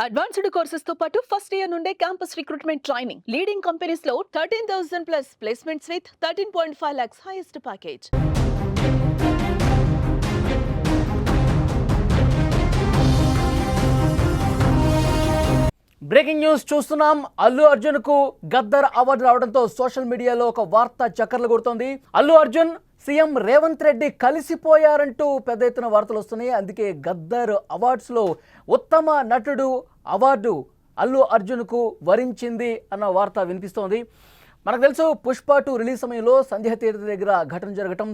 Advanced courses తో పాటు first year నుండే campus recruitment training leading companies లో 13,000 plus placements with 13.5 lakhs highest package. Breaking news చూస్తున్నాం. అల్లు అర్జున్ కు గద్దర్ అవార్డు రావడంతో సోషల్ మీడియాలో ఒక వార్త చక్కర్లు కొడుతోంది. అల్లు అర్జున్ సీఎం రేవంత్ రెడ్డి కలిసిపోయారంటూ పెద్ద ఎత్తున వార్తలు వస్తున్నాయి. అందుకే గద్దర్ అవార్డ్స్ లో ఉత్తమ నటుడు అవార్డు అల్లు అర్జున్ కు వరించింది అన్న వార్త వినిపిస్తోంది. మనకు తెలుసు పుష్ప 2 రిలీజ్ సమయంలో సంధ్య థియేటర్ దగ్గర ఘటన జరగడం,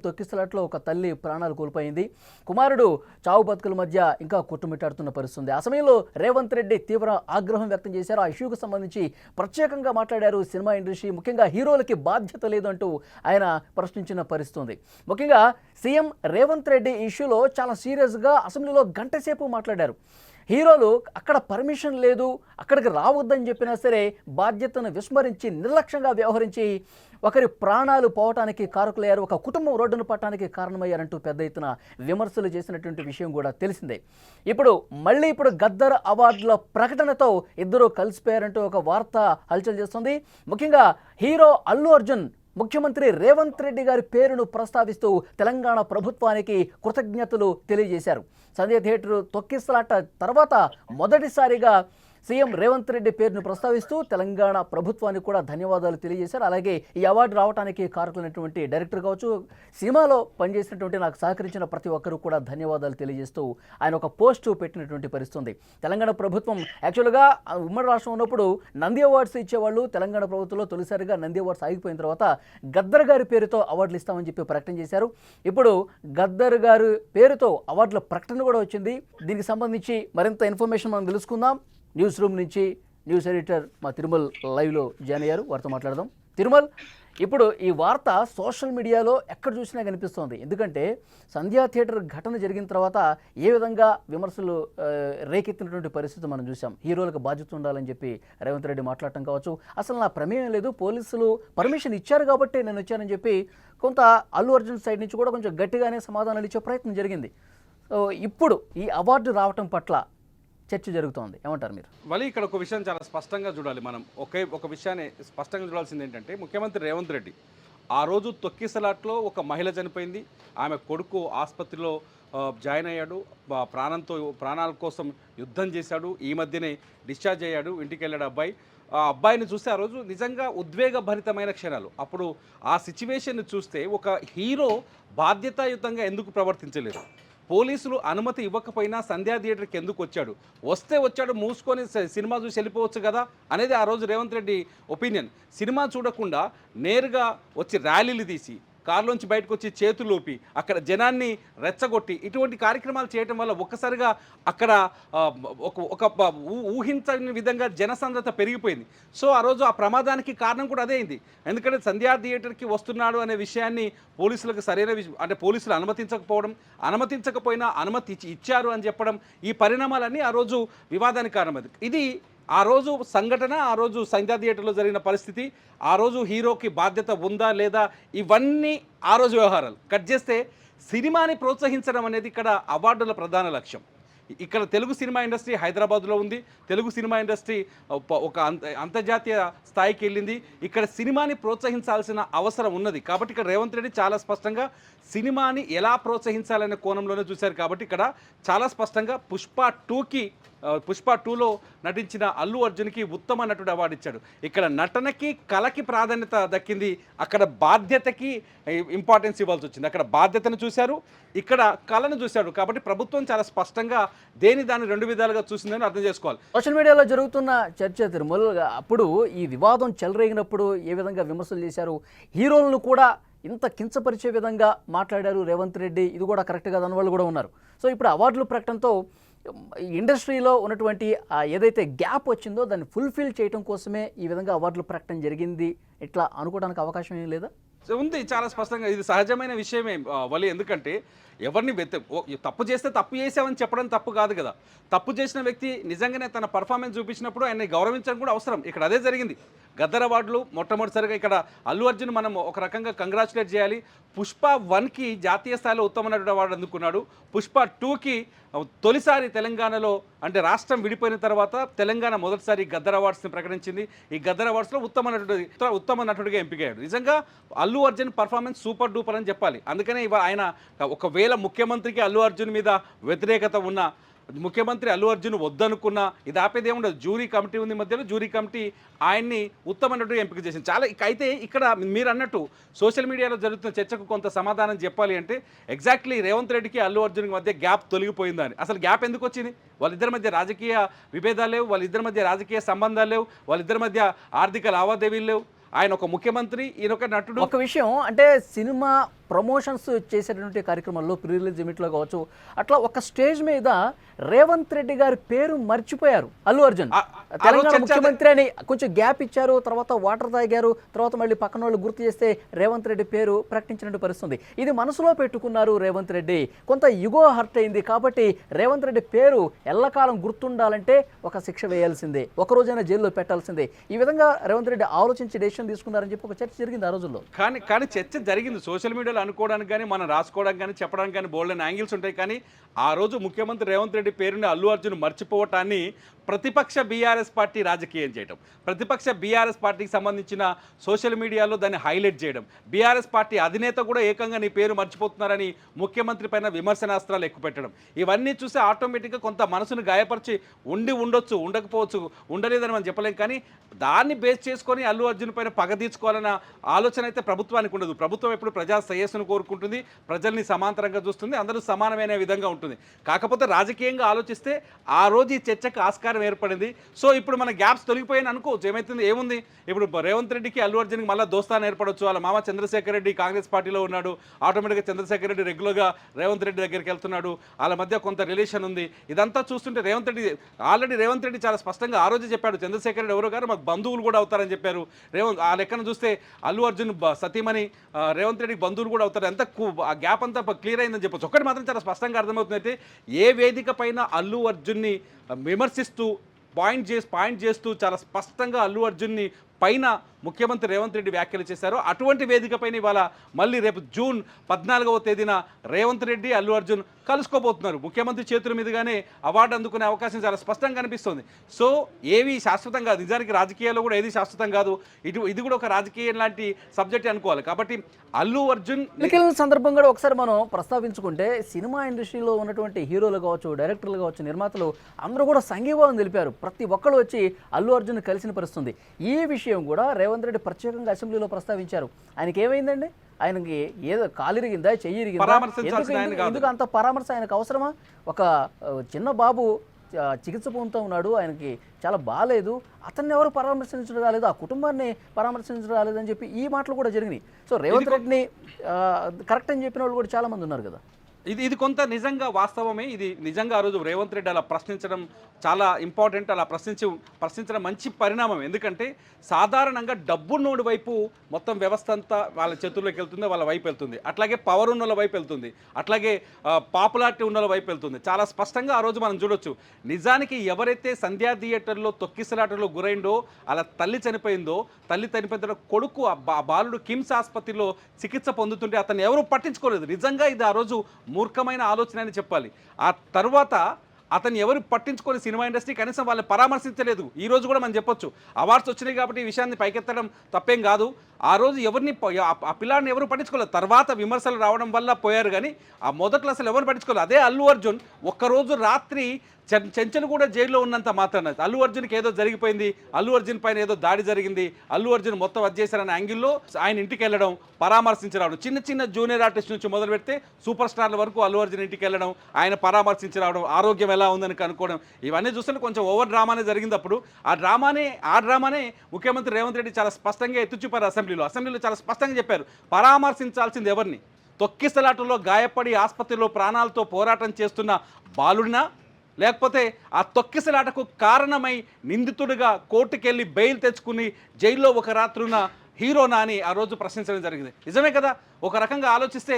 తొక్కిసలాటలో ఒక తల్లి ప్రాణాలు కోల్పోయింది. కుమారుడు చావు బతుకుల మధ్య ఇంకా కొట్టుమిట్టాడుతున్న పరిస్థితుంది. ఆ సమయంలో రేవంత్ రెడ్డి తీవ్ర ఆగ్రహం వ్యక్తం చేశారు. ఆ ఇష్యూకు సంబంధించి ప్రత్యేకంగా మాట్లాడారు. సినిమా ఇండస్ట్రీ ముఖ్యంగా హీరోలకి బాధ్యత లేదు అంటూ ఆయన ప్రశ్నించిన పరిస్థితుంది. ముఖ్యంగా సీఎం రేవంత్ రెడ్డి ఇష్యూలో చాలా సీరియస్గా అసెంబ్లీలో గంట సేపు మాట్లాడారు. హీరోలు అక్కడ పర్మిషన్ లేదు, అక్కడికి రావద్దని చెప్పినా సరే బాధ్యతను విస్మరించి నిర్లక్ష్యంగా వ్యవహరించి ఒకరి ప్రాణాలు పోవటానికి కారకులయ్యారు, ఒక కుటుంబం రోడ్డును పట్టడానికి కారణమయ్యారంటూ పెద్ద ఎత్తున విమర్శలు చేసినటువంటి విషయం కూడా తెలిసిందే. ఇప్పుడు గద్దర్ అవార్డుల ప్రకటనతో ఇద్దరు కలిసిపోయారంటూ ఒక వార్త హల్చల్ చేస్తుంది. ముఖ్యంగా హీరో అల్లు అర్జున్ ముఖ్యమంత్రి రేవంత్ రెడ్డి గారి పేరును ప్రస్తావిస్తూ తెలంగాణ ప్రభుత్వానికి కృతజ్ఞతలు తెలియజేశారు. సంధ్య థియేటర్ తొక్కిసలాట తర్వాత మొదటిసారిగా సీఎం రేవంత్ రెడ్డి పేరును ప్రస్తావిస్తూ తెలంగాణ ప్రభుత్వానికి కూడా ధన్యవాదాలు తెలియజేశారు. అలాగే ఈ అవార్డు రావడానికి కారకులైనటువంటి డైరెక్టర్ కావచ్చు, సినిమాలో పనిచేసినటువంటి నాకు సహకరించిన ప్రతి ఒక్కరూ కూడా ధన్యవాదాలు తెలియజేస్తూ ఆయన ఒక పోస్టు పెట్టినటువంటి పరిస్థితుంది. తెలంగాణ ప్రభుత్వం యాక్చువల్గా ఉమ్మడి రాష్ట్రం ఉన్నప్పుడు నంది అవార్డ్స్ ఇచ్చేవాళ్ళు. తెలంగాణ ప్రభుత్వంలో తొలిసారిగా నంది అవార్డ్స్ ఆగిపోయిన తర్వాత గద్దర్ గారి పేరుతో అవార్డులు ఇస్తామని చెప్పి ప్రకటన చేశారు. ఇప్పుడు గద్దర్ గారి పేరుతో అవార్డుల ప్రకటన కూడా వచ్చింది. దీనికి సంబంధించి మరింత ఇన్ఫర్మేషన్ మనం తెలుసుకుందాం. న్యూస్ రూమ్ నుంచి న్యూస్ ఎడిటర్ మా తిరుమల్ లైవ్లో జాయిన్ అయ్యారు. వారితో మాట్లాడదాం. తిరుమల్, ఇప్పుడు ఈ వార్త సోషల్ మీడియాలో ఎక్కడ చూసినా కనిపిస్తోంది. ఎందుకంటే సంధ్యా థియేటర్ ఘటన జరిగిన తర్వాత ఏ విధంగా విమర్శలు రేకెత్తినటువంటి పరిస్థితి మనం చూసాం. హీరోలకు బాధ్యత ఉండాలని చెప్పి రేవంత్ రెడ్డి మాట్లాడటం కావచ్చు, అసలు నా ప్రమేయం లేదు, పోలీసులు పర్మిషన్ ఇచ్చారు కాబట్టి నేను వచ్చానని చెప్పి కొంత అల్లు అర్జున్ సైడ్ నుంచి కూడా కొంచెం గట్టిగానే సమాధానాలు ఇచ్చే ప్రయత్నం జరిగింది. సో ఇప్పుడు ఈ అవార్డు రావటం పట్ల చర్చ జరుగుతోంది, ఏమంటారు మీరు? మళ్ళీ ఇక్కడ ఒక విషయం చాలా స్పష్టంగా చూడాలి. మనం ఒక విషయాన్ని స్పష్టంగా చూడాల్సింది ఏంటంటే, ముఖ్యమంత్రి రేవంత్ రెడ్డి ఆ రోజు తొక్కిసలాట్లో ఒక మహిళ చనిపోయింది, ఆమె కొడుకు ఆసుపత్రిలో జాయిన్ అయ్యాడు, ప్రాణాల కోసం యుద్ధం చేశాడు, ఈ మధ్యనే డిశ్చార్జ్ అయ్యాడు, ఇంటికి వెళ్ళాడు అబ్బాయి. ఆ అబ్బాయిని చూస్తే ఆ రోజు నిజంగా ఉద్వేగభరితమైన క్షణాలు. అప్పుడు ఆ సిచ్యువేషన్ని చూస్తే ఒక హీరో బాధ్యతాయుతంగా ఎందుకు ప్రవర్తించలేదు? పోలీసులు అనుమతి ఇవ్వకపోయినా సంధ్యా థియేటర్కి ఎందుకు వచ్చాడు? వచ్చాడు, మూసుకొని సినిమా చూసి వెళ్ళిపోవచ్చు కదా అనేది ఆ రోజు రేవంత్ రెడ్డి ఒపీనియన్. సినిమా చూడకుండా నేరుగా వచ్చి ర్యాలీలు తీసి, కారులోంచి బయటకు వచ్చి చేతులు ఊపి అక్కడ జనాన్ని రెచ్చగొట్టి ఇటువంటి కార్యక్రమాలు చేయటం వల్ల ఒక్కసారిగా అక్కడ ఒక ఊహించని విధంగా జనసాంద్రత పెరిగిపోయింది. సో ఆ రోజు ఆ ప్రమాదానికి కారణం కూడా అదే అయింది. ఎందుకంటే సంధ్యా థియేటర్కి వస్తున్నాడు అనే విషయాన్ని పోలీసులకు అంటే పోలీసులు అనుమతించకపోయినా అనుమతి ఇచ్చారు అని చెప్పడం, ఈ పరిణామాలన్నీ ఆ రోజు వివాదానికి కారణమైంది. ఇది ఆ రోజు సంఘటన, ఆ రోజు సంధ్యా థియేటర్లో జరిగిన పరిస్థితి, ఆ రోజు హీరోకి బాధ్యత ఉందా లేదా, ఇవన్నీ ఆ రోజు వ్యవహారాలు. కట్ చేస్తే సినిమాని ప్రోత్సహించడం అనేది ఇక్కడ అవార్డుల ప్రధాన లక్ష్యం. ఇక్కడ తెలుగు సినిమా ఇండస్ట్రీ హైదరాబాద్లో ఉంది, తెలుగు సినిమా ఇండస్ట్రీ ఒక అంతర్జాతీయ స్థాయికి వెళ్ళింది. ఇక్కడ సినిమాని ప్రోత్సహించాల్సిన అవసరం ఉన్నది. కాబట్టి ఇక్కడ రేవంత్ రెడ్డి చాలా స్పష్టంగా సినిమాని ఎలా ప్రోత్సహించాలనే కోణంలోనే చూశారు. కాబట్టి ఇక్కడ చాలా స్పష్టంగా పుష్ప 2లో నటించిన అల్లు అర్జున్కి ఉత్తమ నటుడు అవార్డు ఇచ్చాడు. ఇక్కడ నటనకి, కళకి ప్రాధాన్యత దక్కింది, అక్కడ బాధ్యతకి ఇంపార్టెన్స్ ఇవ్వాల్సి వచ్చింది. అక్కడ బాధ్యతను చూశారు, ఇక్కడ కళను చూశారు. కాబట్టి ప్రభుత్వం చాలా స్పష్టంగా దాన్ని 2 విధాలుగా చూసిందని అర్థం చేసుకోవాలి. సోషల్ మీడియాలో జరుగుతున్న చర్చ తిరుమలగా అప్పుడు ఈ వివాదం చెలరేగినప్పుడు ఏ విధంగా విమర్శలు చేశారు, హీరోలను కూడా ఇంత కించపరిచే విధంగా మాట్లాడారు రేవంత్ రెడ్డి, ఇది కూడా కరెక్ట్ కాదని వాళ్ళు కూడా ఉన్నారు. సో ఇప్పుడు అవార్డుల ప్రకటనతో ఇండస్ట్రీలో ఉన్నటువంటి ఏదైతే గ్యాప్ వచ్చిందో దాన్ని ఫుల్ఫిల్ చేయడం కోసమే ఈ విధంగా అవార్డుల ప్రకటన జరిగింది, ఇట్లా అనుకోవడానికి అవకాశం ఏం లేదా? ఉంది, చాలా స్పష్టంగా ఇది సహజమైన విషయమే వలి. ఎందుకంటే ఎవరిని తప్పు చేస్తే తప్పు చేసామని చెప్పడం తప్పు కాదు కదా. తప్పు చేసిన వ్యక్తి నిజంగానే తన పర్ఫార్మెన్స్ చూపించినప్పుడు ఆయన్ని గౌరవించడం కూడా అవసరం. ఇక్కడ అదే జరిగింది. గద్దర్ అవార్డులు మొట్టమొదటిసారిగా ఇక్కడ అల్లు అర్జున్ మనం ఒక రకంగా కంగ్రాచులేట్ చేయాలి. పుష్ప 1కి జాతీయ స్థాయిలో ఉత్తమ నటుడు అవార్డు అందుకున్నాడు. పుష్ప 2కి తొలిసారి తెలంగాణలో అంటే రాష్ట్రం విడిపోయిన తర్వాత తెలంగాణ మొదటిసారి గద్దర్ అవార్డ్స్ని ప్రకటించింది. ఈ గద్దర్ అవార్డ్స్లో ఉత్తమ నటుడిగా ఎంపికయ్యాడు. నిజంగా Allu Arjun performance super duper అని చెప్పాలి. అందుకనే ఆయన ఒకవేళ ముఖ్యమంత్రికి అల్లు అర్జున్ మీద వ్యతిరేకత ఉన్న, ముఖ్యమంత్రి అల్లు అర్జున్ వద్దనుకున్నా ఇది ఆపేది ఏముండదు. జ్యూరీ కమిటీ ఉంది మధ్యలో, జ్యూరీ కమిటీ ఆయన్ని ఉత్తమ నటుడిగా ఎంపిక చేసింది. చాలా అయితే ఇక్కడ మీరు అన్నట్టు సోషల్ మీడియాలో జరుగుతున్న చర్చకు కొంత సమాధానం చెప్పాలి అంటే ఎగ్జాక్ట్లీ రేవంత్ రెడ్డికి అల్లు అర్జున్కి మధ్య గ్యాప్ తొలగిపోయిందని. అసలు గ్యాప్ ఎందుకు వచ్చింది? వాళ్ళిద్దరి మధ్య రాజకీయ విభేదాలు లేవు, వాళ్ళిద్దరి మధ్య రాజకీయ సంబంధాలు లేవు, వాళ్ళిద్దరి మధ్య ఆర్థిక లావాదేవీలు లేవు. ఆయన ఒక ముఖ్యమంత్రి, ఈయన ఒక నటుడు. ఒక విషయం అంటే సినిమా ప్రమోషన్స్ చేసేటువంటి కార్యక్రమాల్లో ప్రీ రిలీజ్ ఇమిట్లో కావచ్చు, అట్లా ఒక స్టేజ్ మీద రేవంత్ రెడ్డి గారి పేరు మర్చిపోయారు అల్లు అర్జున్. తెలంగాణ ముఖ్యమంత్రి అని కొంచెం గ్యాప్ ఇచ్చారు, తర్వాత వాటర్ తాగారు, తర్వాత మళ్ళీ పక్కన వాళ్ళు గుర్తు చేస్తే రేవంత్ రెడ్డి పేరు ప్రకటించినట్టు పరిస్థితుంది. ఇది మనసులో పెట్టుకున్నారు రేవంత్ రెడ్డి, కొంత యుగో హర్ట్ అయింది కాబట్టి రేవంత్ రెడ్డి పేరు ఎల్లకాలం గుర్తుండాలంటే ఒక శిక్ష వేయాల్సిందే, ఒక రోజైనా జైల్లో పెట్టాల్సిందే. ఈ విధంగా రేవంత్ రెడ్డి ఆలోచించి డెసిషన్ తీసుకున్నారని చెప్పి ఒక చర్చ జరిగింది ఆ రోజుల్లో. కానీ చర్చ జరిగింది సోషల్ మీడియాలో అనుకోవడానికి కానీ, మనం రాసుకోవడానికి కానీ, చెప్పడానికి కానీ బోల్డెన్ యాంగిల్స్ ఉంటాయి. కానీ ఆ రోజు ముఖ్యమంత్రి రేవంత్ రెడ్డి పేరుని అల్లు అర్జున్ మర్చిపోవటాన్ని ప్రతిపక్ష బీఆర్ఎస్ పార్టీ రాజకీయం చేయడం, ప్రతిపక్ష బీఆర్ఎస్ పార్టీకి సంబంధించిన సోషల్ మీడియాలో దాన్ని హైలైట్ చేయడం, బీఆర్ఎస్ పార్టీ అధినేత కూడా ఏకంగా నీ పేరు మర్చిపోతున్నారని ముఖ్యమంత్రి పైన విమర్శనాస్త్రాలు ఎక్కుపెట్టడం, ఇవన్నీ చూసి ఆటోమేటిక్గా కొంత మనసును గాయపరిచి ఉండొచ్చు, ఉండకపోవచ్చు, ఉండలేదని మనం చెప్పలేం. కానీ దాన్ని బేస్ చేసుకొని అల్లు అర్జున్ పైన పగ తీర్చుకోవాలన్న ఆలోచన అయితే ప్రభుత్వానికి ఉండదు. ప్రభుత్వం ఎప్పుడు ప్రజా శ్రేయస్సును కోరుకుంటుంది, ప్రజల్ని సమాంతరంగా చూస్తుంది, అందరూ సమానమైన విధంగా ఉంటుంది. కాకపోతే రాజకీయంగా ఆలోచిస్తే ఆ రోజు ఈ చర్చకు ఆస్కారం ఏర్పడింది. సో ఇప్పుడు మన గ్యాప్స్ తొలగిపోయాయని అనుకోవచ్చు. ఏముంది ఇప్పుడు రేవంత్ రెడ్డికి అల్లు అర్జున్కి మళ్ళీ దోస్తాన్ని ఏర్పడవచ్చు. వాళ్ళ మామ చంద్రశేఖర్ రెడ్డి కాంగ్రెస్ పార్టీలో ఉన్నాడు, ఆటోమేటిక్గా చంద్రశేఖర్ రెడ్డి రెగ్యులర్గా రేవంత్ రెడ్డి దగ్గరికి వెళ్తున్నాడు, వాళ్ళ మధ్య కొంత రిలేషన్ ఉంది. ఇదంతా చూస్తుంటే రేవంత్ రెడ్డి చాలా స్పష్టంగా ఆ రోజు చెప్పాడు, చంద్రశేఖర్ రెడ్డి ఎవరో గారు మాకు బంధువులు కూడా అవుతారని చెప్పారు. ఆ లెక్కను చూస్తే అల్లు అర్జున్ సతీమణి రేవంత్ రెడ్డికి బంధువులు కూడా అవుతారు. అంత ఆ గ్యాప్ అంతా క్లియర్ అయిందని చెప్పొచ్చు. ఒకటి మాత్రం చాలా స్పష్టంగా అర్థమవుతుందంటే ఏ వేదిక పైన అల్లు అర్జున్ని విమర్శిస్తూ పాయింట్ చేస్తూ చాలా స్పష్టంగా అల్లు అర్జున్ని పైన ముఖ్యమంత్రి రేవంత్ రెడ్డి వ్యాఖ్యలు చేశారు. అటువంటి వేదిక పైన ఇవాళ మళ్ళీ రేపు జూన్ 14వ తేదీన రేవంత్ రెడ్డి అల్లు అర్జున్ కలుసుకోబోతున్నారు. ముఖ్యమంత్రి చేతుల మీదుగానే అవార్డు అందుకునే అవకాశం చాలా స్పష్టంగా కనిపిస్తుంది. సో ఏవి శాశ్వతం కాదు, నిజానికి రాజకీయాల్లో కూడా ఏది శాశ్వతం కాదు. ఇది కూడా ఒక రాజకీయం లాంటి సబ్జెక్ట్ అనుకోవాలి. కాబట్టి అల్లు అర్జున్ సందర్భం కూడా ఒకసారి మనం ప్రస్తావించుకుంటే సినిమా ఇండస్ట్రీలో ఉన్నటువంటి హీరోలు కావచ్చు, డైరెక్టర్లు కావచ్చు, నిర్మాతలు అందరూ కూడా సంఘీభావం తెలిపారు. ప్రతి ఒక్కరు వచ్చి అల్లు అర్జున్ కలిసిన పరిస్థితుంది. ఈ విషయం కూడా రేవంత్ రెడ్డి ప్రత్యేకంగా అసెంబ్లీలో ప్రస్తావించారు. ఆయనకి ఏమైందండి? ఆయనకి ఏదో కాలిరిగిందా, చెయ్యిరిగిందా, ఎందుకు అంత పరామర్శ ఆయనకు అవసరమా? ఒక చిన్న బాబు చికిత్స పొందుతూ ఉన్నాడు, ఆయనకి చాలా బాగాలేదు, అతన్ని ఎవరు పరామర్శించడం రాలేదు, ఆ కుటుంబాన్ని పరామర్శించడం రాలేదని చెప్పి ఈ మాటలు కూడా జరిగినాయి. సో రేవంత్ రెడ్డిని కరెక్ట్ అని చెప్పిన వాళ్ళు కూడా చాలామంది ఉన్నారు కదా. ఇది కొంత నిజంగా వాస్తవమే. ఇది నిజంగా ఆ రోజు రేవంత్ రెడ్డి అలా ప్రశ్నించడం చాలా ఇంపార్టెంట్. అలా ప్రశ్నించడం మంచి పరిణామం. ఎందుకంటే సాధారణంగా డబ్బున్నోడి వైపు మొత్తం వ్యవస్థ అంతా వాళ్ళ చేతుల్లోకి వెళ్తుంది, వాళ్ళ వైపు వెళ్తుంది. అట్లాగే పవర్ ఉన్నోళ్ళ వైపు వెళ్తుంది, అట్లాగే పాపులారిటీ ఉన్నోళ్ళ వైపు వెళ్తుంది. చాలా స్పష్టంగా ఆ రోజు మనం చూడొచ్చు. నిజానికి ఎవరైతే సంధ్యా థియేటర్లో తొక్కిసలాటలో గురైందో, అలా తల్లి చనిపోయిందో, తల్లి చనిపోయిన కొడుకు ఆ బాలుడు కిమ్స్ ఆసుపత్రిలో చికిత్స పొందుతుంటే అతన్ని ఎవరు పట్టించుకోలేదు. నిజంగా ఇది ఆ రోజు మూర్ఖమైన ఆలోచన అని చెప్పాలి. ఆ తర్వాత అతను ఎవరు పట్టించుకొని సినిమా ఇండస్ట్రీ కనీసం వాళ్ళని పరామర్శించలేదు. ఈ రోజు కూడా మనం చెప్పొచ్చు, అవార్డ్స్ వచ్చినాయి కాబట్టి ఈ విషయాన్ని పైకెత్తడం తప్పేం కాదు. ఆ రోజు ఎవరిని ఆ పిల్లాడిని ఎవరు పట్టించుకోలేదు. తర్వాత విమర్శలు రావడం వల్ల పోయారు, కానీ ఆ మొదట్లో అసలు ఎవరు పట్టించుకోలేదు. అదే అల్లు అర్జున్ ఒక్కరోజు రాత్రి చెంచలు కూడా జైల్లో ఉన్నంత మాత్రాన అల్లు అర్జున్కి ఏదో జరిగిపోయింది, అల్లు అర్జున్ పైన ఏదో దాడి జరిగింది, అల్లు అర్జున్ మొత్తం అది చేశారనే యాంగిల్లో ఆయన ఇంటికి వెళ్ళడం, పరామర్శించరావడం, చిన్న జూనియర్ ఆర్టిస్ట్ నుంచి మొదలు పెడితే సూపర్ స్టార్ల వరకు అల్లు అర్జున్ ఇంటికి వెళ్ళడం, ఆయన పరామర్శించరావడం, ఆరోగ్యం ఎలా ఉందని కనుక్కోవడం, ఇవన్నీ చూస్తుంటే కొంచెం ఓవర్ డ్రామానే జరిగింది. అప్పుడు ఆ డ్రామానే ముఖ్యమంత్రి రేవంత్ రెడ్డి చాలా స్పష్టంగా ఎత్తుచూపారు. అసెంబ్లీలో చాలా స్పష్టంగా చెప్పారు, పరామర్శించాల్సింది ఎవరిని? తొక్కిసలాటలో గాయపడి ఆసుపత్రిలో ప్రాణాలతో పోరాటం చేస్తున్న బాలుడినా, లేకపోతే ఆ తొక్కిసలాటకు కారణమై నిందితుడిగా కోర్టుకెళ్ళి బెయిల్ తెచ్చుకుని జైల్లో ఒక రాత్రున హీరోనా అని ఆ రోజు ప్రశ్నించడం జరిగింది. నిజమే కదా, ఒక రకంగా ఆలోచిస్తే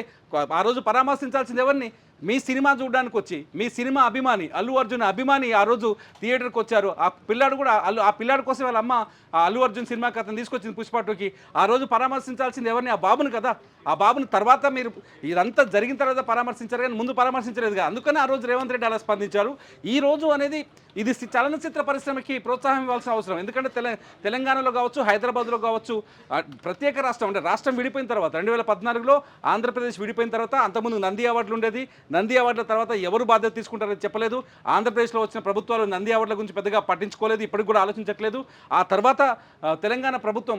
ఆ రోజు పరామర్శించాల్సింది ఎవరిని? మీ సినిమా చూడడానికి వచ్చి మీ సినిమా అభిమాని అల్లు అర్జున్ అభిమాని ఆ రోజు థియేటర్కి వచ్చారు. ఆ పిల్లాడు కూడా ఆ పిల్లాడి కోసం వాళ్ళ అమ్మ ఆ అల్లు అర్జున్ సినిమాకి అతను తీసుకొచ్చింది పుష్ప 2కి. ఆ రోజు పరామర్శించాల్సింది ఎవరిని? ఆ బాబుని కదా. ఆ బాబుని తర్వాత మీరు ఇదంతా జరిగిన తర్వాత పరామర్శించారు కానీ ముందు పరామర్శించలేదుగా. అందుకని ఆ రోజు రేవంత్ రెడ్డి అలా స్పందించారు. ఈ రోజు అనేది ఇది చలనచిత్ర పరిశ్రమకి ప్రోత్సాహం ఇవ్వాల్సిన అవసరం. ఎందుకంటే తెలంగాణలో కావచ్చు, హైదరాబాద్లో కావచ్చు, ప్రత్యేక రాష్ట్రం అంటే రాష్ట్రం విడిపోయిన తర్వాత 2014లో ఆంధ్రప్రదేశ్ విడిపోయిన తర్వాత అంతకుముందు నంది అవార్డులు ఉండేది. నంది అవార్డుల తర్వాత ఎవరు బాధ్యత తీసుకుంటారని చెప్పలేదు. ఆంధ్రప్రదేశ్లో వచ్చిన ప్రభుత్వాలు నంది అవార్డుల గురించి పెద్దగా పట్టించుకోలేదు, ఇప్పటికి కూడా ఆలోచించట్లేదు. ఆ తర్వాత తెలంగాణ ప్రభుత్వం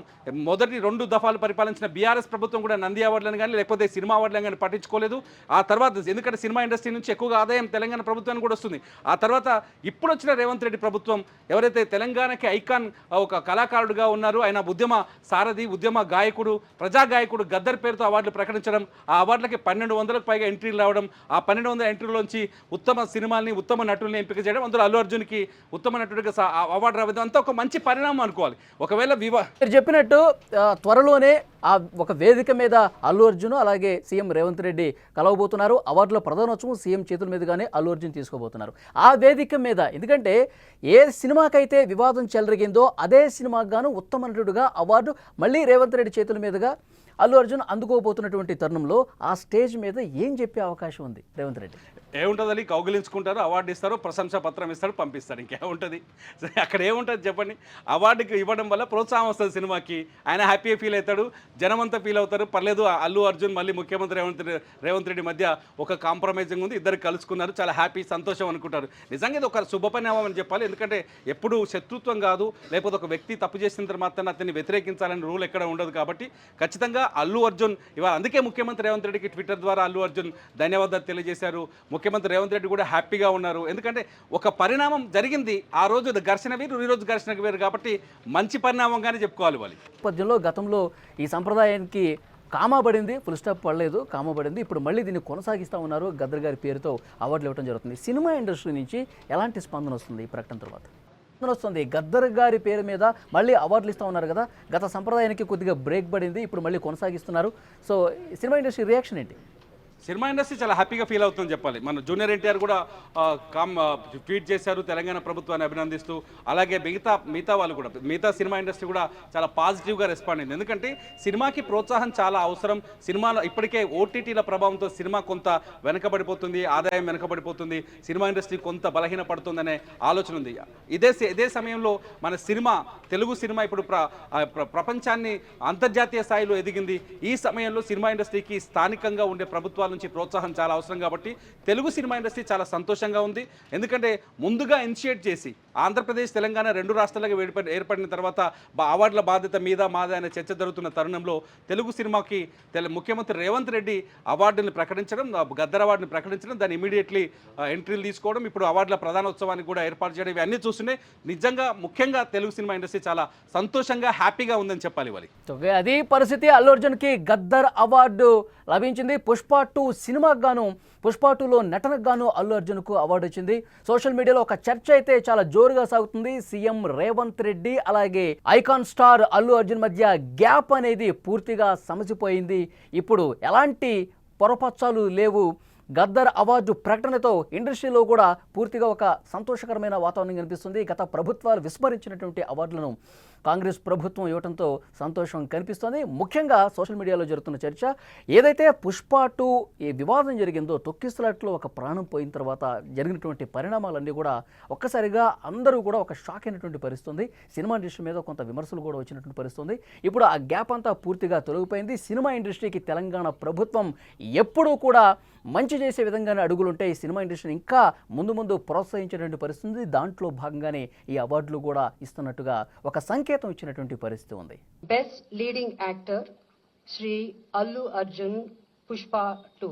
మొదటి 2 దఫాలు పరిపాలించిన బీఆర్ఎస్ ప్రభుత్వం కూడా నంది అవార్డులను కానీ లేకపోతే సినిమా అవార్డులను కానీ పట్టించుకోలేదు. ఆ తర్వాత ఎందుకంటే సినిమా ఇండస్ట్రీ నుంచి ఎక్కువగా ఆదాయం తెలంగాణ ప్రభుత్వానికి కూడా వస్తుంది. ఆ తర్వాత ఇప్పుడు వచ్చిన రేవంత్ రెడ్డి ప్రభుత్వం ఎవరైతే తెలంగాణకి ఐకాన్ ఒక కళాకారుడుగా ఉన్నారు, ఆయన ఉద్యమ సారథి, ఉద్యమ గాయకుడు, ప్రజా గాయకుడు గద్దర్ పేరుతో అవార్డులు ప్రకటించడం, ఆ అవార్డులకి 1200కు పైగా ఎంట్రీలు రావడం, ఆ 1200 ఎంట్రీలోంచి ఉత్తమ సినిమాల్ని ఉత్తమ నటుల్ని ఎంపిక చేయడం, అందులో అల్లు అర్జున్కి ఉత్తమ నటుడిగా అవార్డు రావడం అంతా ఒక మంచి పరిణామం అనుకోవాలి. ఒకవేళ మీరు చెప్పినట్టు త్వరలోనే ఆ ఒక వేదిక మీద అల్లు అర్జున్ అలాగే సీఎం రేవంత్ రెడ్డి కలవబోతున్నారు. అవార్డుల ప్రధానోత్సవం సీఎం చేతుల మీదుగానే అల్లు అర్జున్ తీసుకోబోతున్నారు. ఆ వేదిక మీద ఎందుకంటే ఏ సినిమాకైతే వివాదం చెలరిగిందో అదే సినిమాకు గాను ఉత్తమ నటుడుగా అవార్డు మళ్ళీ రేవంత్ రెడ్డి చేతుల మీదుగా అల్లు అర్జున్ అందుకోబోతున్నటువంటి తరుణంలో ఆ స్టేజ్ మీద ఏం చెప్పే అవకాశం ఉంది రేవంత్ రెడ్డి? ఏముంటుందని కౌగిలించుకుంటారు, అవార్డు ఇస్తారు, ప్రశంసా పత్రం ఇస్తాడు, పంపిస్తాడు. ఇంకేముంటుంది? అక్కడ ఏముంటుంది చెప్పండి? అవార్డుకి ఇవ్వడం వల్ల ప్రోత్సాహం వస్తుంది సినిమాకి, ఆయన హ్యాపీగా ఫీల్ అవుతాడు, జనమంతా ఫీల్ అవుతారు. పర్లేదు అల్లు అర్జున్ మళ్ళీ ముఖ్యమంత్రి రేవంత్ రెడ్డి మధ్య ఒక కాంప్రమైజింగ్ ఉంది, ఇద్దరు కలుసుకున్నారు, చాలా హ్యాపీ సంతోషం అనుకుంటారు. నిజంగా ఇది ఒక శుభపరిణామం అని చెప్పాలి. ఎందుకంటే ఎప్పుడు శత్రుత్వం కాదు, లేకపోతే ఒక వ్యక్తి తప్పు చేసిన తర్వాత అతన్ని వ్యతిరేకించాలని రూల్ ఎక్కడ ఉండదు. కాబట్టి ఖచ్చితంగా అల్లు అర్జున్ ఇవాళ అందుకే ముఖ్యమంత్రి రేవంత్ రెడ్డికి ట్విట్టర్ ద్వారా అల్లు అర్జున్ ధన్యవాదాలు తెలియజేశారు. ముఖ్యమంత్రి రేవంత్ రెడ్డి కూడా హ్యాపీగా ఉన్నారు. ఎందుకంటే ఒక పరిణామం జరిగింది. ఆ రోజు ఘర్షణ వేరు, ఈ రోజు ఘర్షణ వేరు. కాబట్టి మంచి పరిణామంగానే చెప్పుకోవాలి. వాళ్ళు నేపథ్యంలో గతంలో ఈ సంప్రదాయానికి కామబడింది, ఫుల్ స్టాప్ పడలేదు, కామబడింది. ఇప్పుడు మళ్ళీ దీన్ని కొనసాగిస్తూ ఉన్నారు. గద్దర్ గారి పేరుతో అవార్డులు ఇవ్వడం జరుగుతుంది. సినిమా ఇండస్ట్రీ నుంచి ఎలాంటి స్పందన వస్తుంది ఈ ప్రకటన తర్వాత? వస్తుంది గద్దర్ గారి పేరు మీద మళ్ళీ అవార్డులు ఇస్తూ ఉన్నారు కదా, గత సంప్రదాయానికి కొద్దిగా బ్రేక్ పడింది, ఇప్పుడు మళ్ళీ కొనసాగిస్తున్నారు. సో సినిమా ఇండస్ట్రీ రియాక్షన్ ఏంటి? సినిమా ఇండస్ట్రీ చాలా హ్యాపీగా ఫీల్ అవుతుందని చెప్పాలి. మన జూనియర్ ఎన్టీఆర్ కూడా ట్వీట్ చేశారు తెలంగాణ ప్రభుత్వాన్ని అభినందిస్తూ. అలాగే మిగతా వాళ్ళు కూడా, మిగతా సినిమా ఇండస్ట్రీ కూడా చాలా పాజిటివ్గా రెస్పాండ్ అయింది. ఎందుకంటే సినిమాకి ప్రోత్సాహం చాలా అవసరం. సినిమాలో ఇప్పటికే ఓటీటీల ప్రభావంతో సినిమా కొంత వెనకబడిపోతుంది, ఆదాయం వెనకబడిపోతుంది, సినిమా ఇండస్ట్రీ కొంత బలహీనపడుతుందనే ఆలోచన ఉంది. ఇదే సమయంలో మన సినిమా, తెలుగు సినిమా ఇప్పుడు ప్రపంచాన్ని అంతర్జాతీయ స్థాయిలో ఎదిగింది. ఈ సమయంలో సినిమా ఇండస్ట్రీకి స్థానికంగా ఉండే ప్రభుత్వాల నుంచి ప్రోత్సాహం చాలా అవసరం. కాబట్టి తెలుగు సినిమా ఇండస్ట్రీ చాలా సంతోషంగా ఉంది. ఎందుకంటే ముందుగా ఇనిషియేట్ చేసి ఆంధ్రప్రదేశ్ తెలంగాణ 2 రాష్ట్రాలుగా ఏర్పడిన తర్వాత అవార్డుల బాధ్యత మీద మాదే అనే చర్చ జరుగుతున్న తరుణంలో తెలుగు సినిమాకి ముఖ్యమంత్రి రేవంత్ రెడ్డి అవార్డుని ప్రకటించడం, గద్దర్ అవార్డుని ప్రకటించడం, దాన్ని ఇమీడియట్లీ ఎంట్రీలు తీసుకోవడం, ఇప్పుడు అవార్డుల ప్రధానోత్సవానికి కూడా ఏర్పాటు చేయడం, ఇవన్నీ చూస్తుంటే నిజంగా ముఖ్యంగా తెలుగు సినిమా ఇండస్ట్రీ చాలా సంతోషంగా హ్యాపీగా ఉందని చెప్పాలి. వాళ్ళకి అది పరిస్థితి. అల్లు అర్జున్కి గద్దర్ అవార్డు లభించింది. పుష్ప 2 సినిమాకు గాను, పుష్ప 2లో నటనకు గాను అల్లు అర్జున్కు అవార్డు వచ్చింది. సోషల్ మీడియాలో ఒక చర్చ అయితే చాలా జోరుగా సాగుతుంది. సీఎం రేవంత్ రెడ్డి అలాగే ఐకాన్ స్టార్ అల్లు అర్జున్ మధ్య గ్యాప్ అనేది పూర్తిగా సమసిపోయింది. ఇప్పుడు ఎలాంటి పొరపచ్చాలు లేవు. గద్దర్ అవార్డు ప్రకటనతో ఇండస్ట్రీలో కూడా పూర్తిగా ఒక సంతోషకరమైన వాతావరణం కనిపిస్తుంది. గత ప్రభుత్వాలు విస్మరించినటువంటి అవార్డులను కాంగ్రెస్ ప్రభుత్వం ఇవ్వడంతో సంతోషం కనిపిస్తోంది. ముఖ్యంగా సోషల్ మీడియాలో జరుగుతున్న చర్చ ఏదైతే పుష్ప 2 ఈ వివాదం జరిగిందో, తొక్కిసలాట్లో ఒక ప్రాణం పోయిన తర్వాత జరిగినటువంటి పరిణామాలన్నీ కూడా ఒక్కసారిగా అందరూ కూడా ఒక షాక్ అయినటువంటి పరిస్థితుంది. సినిమా ఇండస్ట్రీ మీద కొంత విమర్శలు కూడా వచ్చినటువంటి పరిస్థితుంది. ఇప్పుడు ఆ గ్యాప్ అంతా పూర్తిగా తొలగిపోయింది. సినిమా ఇండస్ట్రీకి తెలంగాణ ప్రభుత్వం ఎప్పుడూ కూడా మంచి చేసే విధంగానే అడుగులుంటే ఈ సినిమా ఇండస్ట్రీని ఇంకా ముందు ప్రోత్సహించేటువంటి పరిస్థితి. దాంట్లో భాగంగానే ఈ అవార్డులు కూడా ఇస్తున్నట్టుగా ఒక సంకేతం ఇచ్చినటువంటి పరిస్థితి ఉంది. Best leading actor Shri Allu Arjun Pushpa 2.